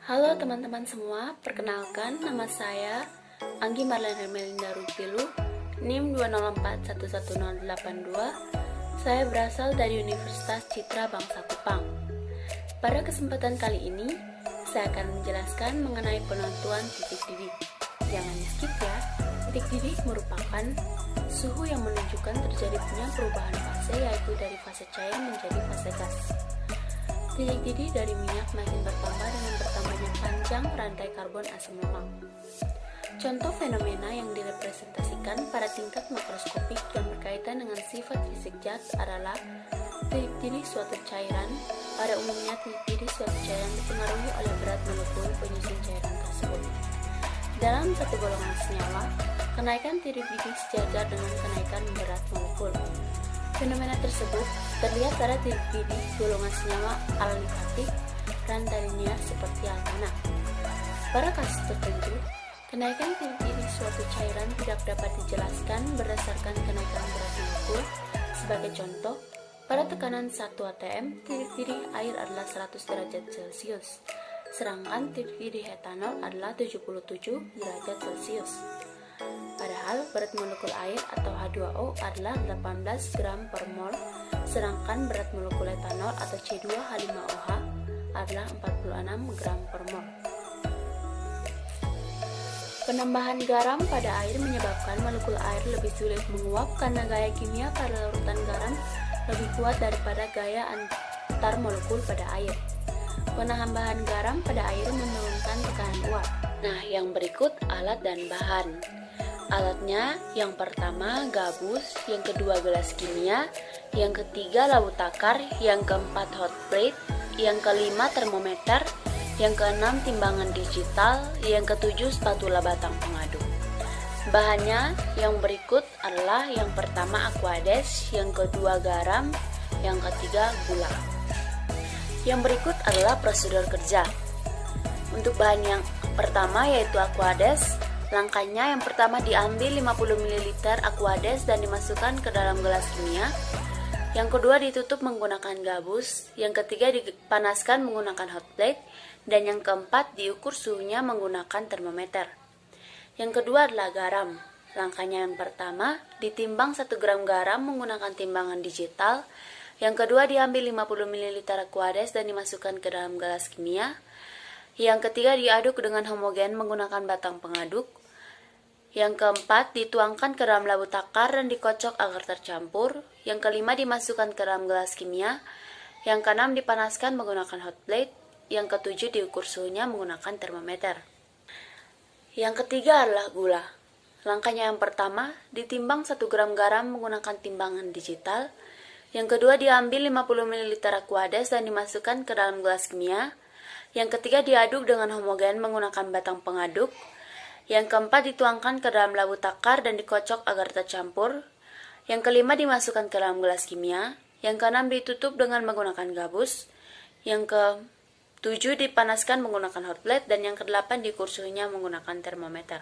Halo teman-teman semua, perkenalkan nama saya Anggi Marlena Melinda Rupilu, NIM 204111082. Saya berasal dari Universitas Citra Bangsa Kupang. Pada kesempatan kali ini, saya akan menjelaskan mengenai penentuan titik didih. Jangan skip ya. Titik didih merupakan suhu yang menunjukkan terjadinya perubahan fase, yaitu dari fase cair menjadi fase gas. Titik didih dari minyak makin bertambah dengan bertambahnya panjang rantai karbon asam lemak. Contoh fenomena yang direpresentasikan pada tingkat makroskopik dan berkaitan dengan sifat fisik zat adalah titik didih suatu cairan. Pada umumnya titik didih suatu cairan dipengaruhi oleh berat molekul penyusun cairan tersebut. Dalam satu golongan senyawa, kenaikan titik didih sejajar dengan kenaikan berat molekul. Fenomena tersebut terlihat pada titik didih golongan senyawa alanifatik rantai linear seperti alkana. Pada kasus tertentu, kenaikan titik didih suatu cairan tidak dapat dijelaskan berdasarkan kenaikan berat molekul. Sebagai contoh, pada tekanan 1 atm, titik didih air adalah 100 derajat Celcius, sedangkan titik didih etanol adalah 77 derajat Celcius. Padahal berat molekul air atau H2O adalah 18 gram per mol, sedangkan berat molekul etanol atau C2H5OH adalah 46 gram per mol. Penambahan garam pada air menyebabkan molekul air lebih sulit menguap karena gaya kimia pada larutan garam lebih kuat daripada gaya antar molekul pada air. Penambahan garam pada air menurunkan tekanan uap. Nah, yang berikut alat dan bahan. Alatnya, yang pertama gabus, yang kedua gelas kimia, yang ketiga labu takar, yang keempat hot plate, yang kelima termometer, yang keenam timbangan digital, yang ketujuh spatula batang pengaduk. Bahannya yang berikut adalah yang pertama aquades, yang kedua garam, yang ketiga gula. Yang berikut adalah prosedur kerja. Untuk bahan yang pertama yaitu aquades, langkahnya yang pertama diambil 50 ml aquades dan dimasukkan ke dalam gelas kimia. Yang kedua ditutup menggunakan gabus. Yang ketiga dipanaskan menggunakan hot plate. Dan yang keempat diukur suhunya menggunakan termometer. Yang kedua adalah garam. Langkahnya yang pertama ditimbang 1 gram garam menggunakan timbangan digital. Yang kedua diambil 50 ml aquades dan dimasukkan ke dalam gelas kimia. Yang ketiga diaduk dengan homogen menggunakan batang pengaduk. Yang keempat dituangkan ke dalam labu takar dan dikocok agar tercampur. Yang kelima dimasukkan ke dalam gelas kimia. Yang keenam dipanaskan menggunakan hot plate. Yang ketujuh diukur suhunya menggunakan termometer. Yang ketiga adalah gula. Langkahnya yang pertama ditimbang 1 gram garam menggunakan timbangan digital. Yang kedua diambil 50 ml aquades dan dimasukkan ke dalam gelas kimia. Yang ketiga diaduk dengan homogen menggunakan batang pengaduk. Yang keempat dituangkan ke dalam labu takar dan dikocok agar tercampur. Yang kelima dimasukkan ke dalam gelas kimia. Yang keenam ditutup dengan menggunakan gabus. Yang ketujuh dipanaskan menggunakan hot plate. Dan yang kedelapan diukur suhunya menggunakan termometer.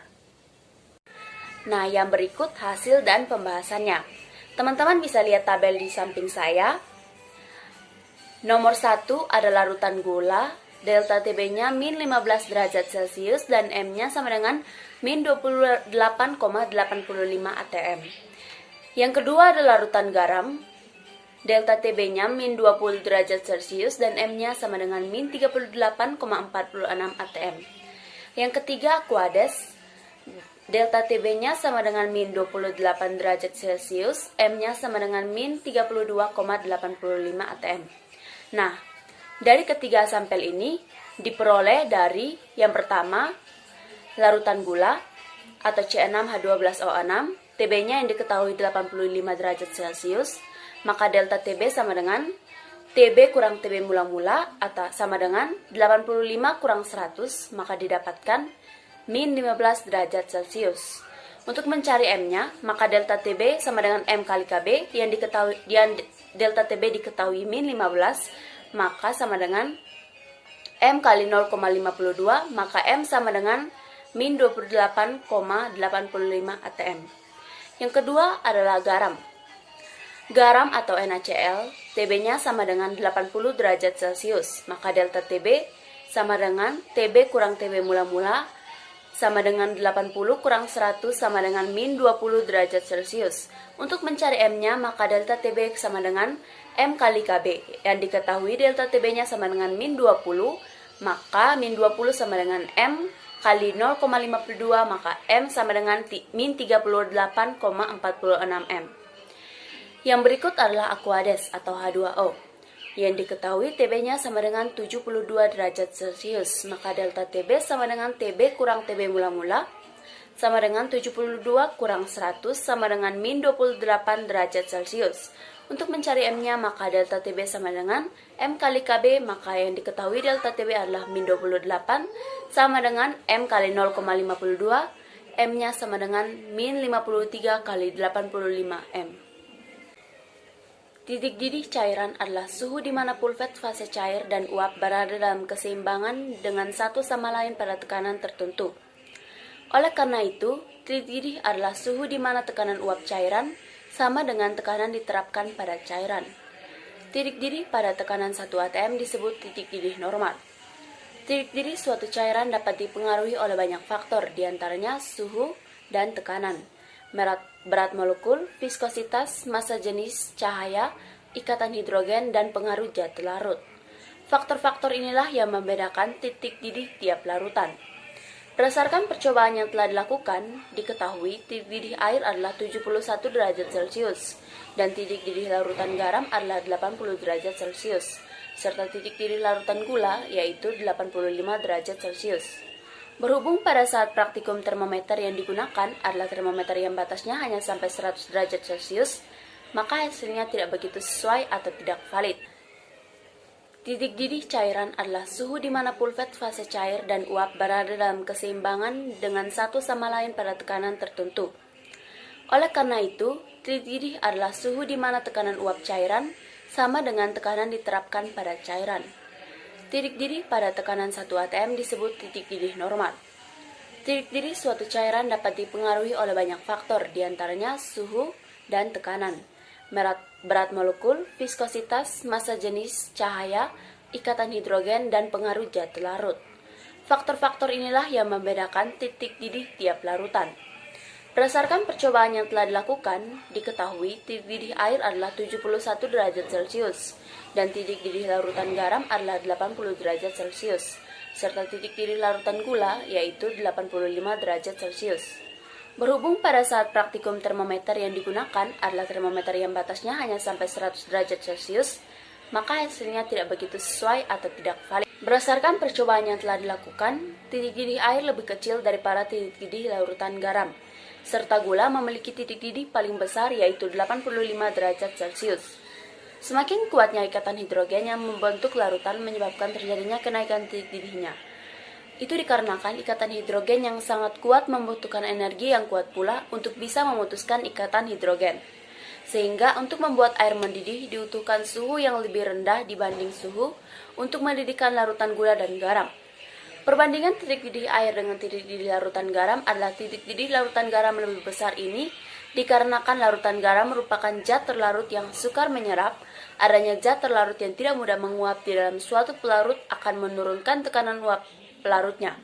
Nah, yang berikut hasil dan pembahasannya. Teman-teman bisa lihat tabel di samping saya. Nomor 1 adalah larutan gula. Delta TB-nya min 15 derajat Celcius dan M-nya sama dengan min 28,85 atm. Yang kedua adalah larutan garam. Delta TB-nya min 20 derajat Celcius dan M-nya sama dengan min 38,46 atm. Yang ketiga aquades. Delta TB-nya sama dengan min 28 derajat Celcius, M-nya sama dengan min 32,85 atm. Nah, dari ketiga sampel ini diperoleh dari yang pertama larutan gula atau C6H12O6, TB-nya yang diketahui 85 derajat Celcius, maka delta TB sama dengan TB kurang TB mula-mula atau sama dengan 85 kurang 100, maka didapatkan min 15 derajat Celcius. Untuk mencari M-nya, maka delta TB sama dengan M kali KB yang delta TB diketahui min 15, maka sama dengan M kali 0,52, maka M sama dengan min 28,85 atm. Yang kedua adalah garam. Garam atau NaCl, TB-nya sama dengan 80 derajat Celcius, maka delta TB sama dengan TB kurang TB mula-mula sama dengan 80 kurang 100 sama dengan min 20 derajat Celcius. Untuk mencari M-nya, maka delta TB sama dengan M kali KB. Yang diketahui delta TB-nya sama dengan min 20, maka min 20 sama dengan M kali 0,52, maka M sama dengan min 38,46 M. Yang berikut adalah Aquades atau H2O. Yang diketahui TB-nya sama dengan 72 derajat Celcius, maka delta TB sama dengan TB kurang TB mula-mula sama dengan 72 kurang 100 sama dengan min 28 derajat Celcius. Untuk mencari M-nya, maka delta TB sama dengan M kali KB, maka yang diketahui delta TB adalah min 28 sama dengan M kali 0,52, M-nya sama dengan min 53 kali 85 M. Titik didih cairan adalah suhu di mana pulvet fase cair dan uap berada dalam keseimbangan dengan satu sama lain pada tekanan tertentu. Oleh karena itu, titik didih adalah suhu di mana tekanan uap cairan sama dengan tekanan diterapkan pada cairan. Titik didih pada tekanan 1 atm disebut titik didih normal. Titik didih suatu cairan dapat dipengaruhi oleh banyak faktor, diantaranya suhu dan tekanan, berat molekul, viskositas, massa jenis, cahaya, ikatan hidrogen, dan pengaruh zat larut. Faktor-faktor inilah yang membedakan titik didih tiap larutan. Berdasarkan percobaan yang telah dilakukan, diketahui titik didih air adalah 71 derajat Celcius dan titik didih larutan garam adalah 80 derajat Celcius, serta titik didih larutan gula yaitu 85 derajat Celcius. Berhubung pada saat praktikum termometer yang digunakan adalah termometer yang batasnya hanya sampai 100 derajat Celcius, maka hasilnya tidak begitu sesuai atau tidak valid. Titik didih cairan adalah suhu di mana pulvet fase cair dan uap berada dalam keseimbangan dengan satu sama lain pada tekanan tertentu. Oleh karena itu, titik didih adalah suhu di mana tekanan uap cairan sama dengan tekanan diterapkan pada cairan. Titik didih pada tekanan 1 atm disebut titik didih normal. Titik didih suatu cairan dapat dipengaruhi oleh banyak faktor, diantaranya suhu dan tekanan, berat molekul, viskositas, massa jenis, cahaya, ikatan hidrogen, dan pengaruh zat larut. Faktor-faktor inilah yang membedakan titik didih tiap larutan. Berdasarkan percobaan yang telah dilakukan, diketahui titik didih air adalah 71 derajat Celcius dan titik didih larutan garam adalah 80 derajat Celcius, serta titik didih larutan gula yaitu 85 derajat Celcius. Berhubung pada saat praktikum termometer yang digunakan adalah termometer yang batasnya hanya sampai 100 derajat Celcius, maka hasilnya tidak begitu sesuai atau tidak valid. Berdasarkan percobaan yang telah dilakukan, titik didih air lebih kecil daripada titik didih larutan garam, serta gula memiliki titik didih paling besar yaitu 85 derajat Celcius. Semakin kuatnya ikatan hidrogen yang membentuk larutan menyebabkan terjadinya kenaikan titik didihnya. Itu dikarenakan ikatan hidrogen yang sangat kuat membutuhkan energi yang kuat pula untuk bisa memutuskan ikatan hidrogen. Sehingga untuk membuat air mendidih dibutuhkan suhu yang lebih rendah dibanding suhu untuk mendidihkan larutan gula dan garam. Perbandingan titik didih air dengan titik didih larutan garam adalah titik didih larutan garam lebih besar ini dikarenakan larutan garam merupakan zat terlarut yang sukar menyerap. Adanya zat terlarut yang tidak mudah menguap di dalam suatu pelarut akan menurunkan tekanan uap pelarutnya.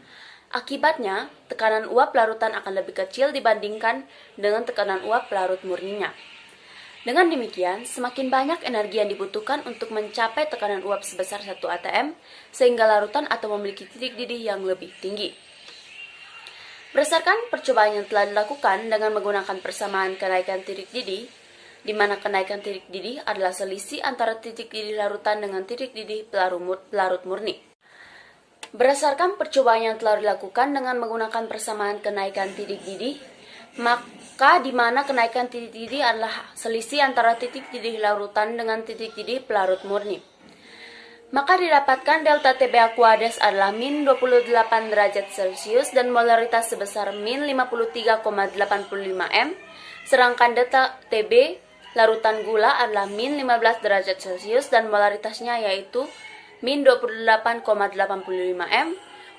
Akibatnya, tekanan uap larutan akan lebih kecil dibandingkan dengan tekanan uap pelarut murninya. Dengan demikian, semakin banyak energi yang dibutuhkan untuk mencapai tekanan uap sebesar 1 atm, sehingga larutan atau memiliki titik didih yang lebih tinggi. Berdasarkan percobaan yang telah dilakukan dengan menggunakan persamaan kenaikan titik didih, di mana kenaikan titik didih adalah selisih antara titik didih larutan dengan titik didih pelarut murni. Berdasarkan percobaan yang telah dilakukan dengan menggunakan persamaan kenaikan titik didih, maka di mana kenaikan titik didih adalah selisih antara titik didih larutan dengan titik didih pelarut murni. Maka didapatkan delta TB Aquades adalah min 28 derajat Celcius dan molaritas sebesar min 53,85 M, sedangkan delta TB larutan gula adalah min 15 derajat Celcius dan molaritasnya yaitu min 28,85 M.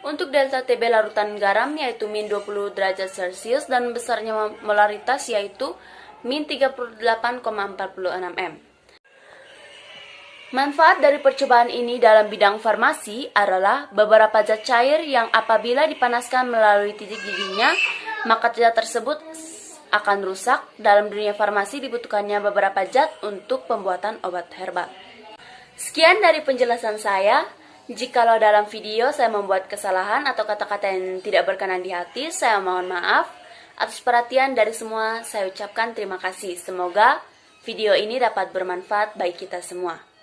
Untuk delta TB larutan garam yaitu min 20 derajat Celcius dan besarnya molaritas yaitu min 38,46 M. Manfaat dari percobaan ini dalam bidang farmasi adalah beberapa zat cair yang apabila dipanaskan melalui titik giginya, maka zat tersebut akan rusak. Dalam dunia farmasi dibutuhkannya beberapa zat untuk pembuatan obat herbal. Sekian dari penjelasan saya. Jikalau dalam video saya membuat kesalahan atau kata-kata yang tidak berkenan di hati, saya mohon maaf. Atas perhatian dari semua, saya ucapkan terima kasih. Semoga video ini dapat bermanfaat bagi kita semua.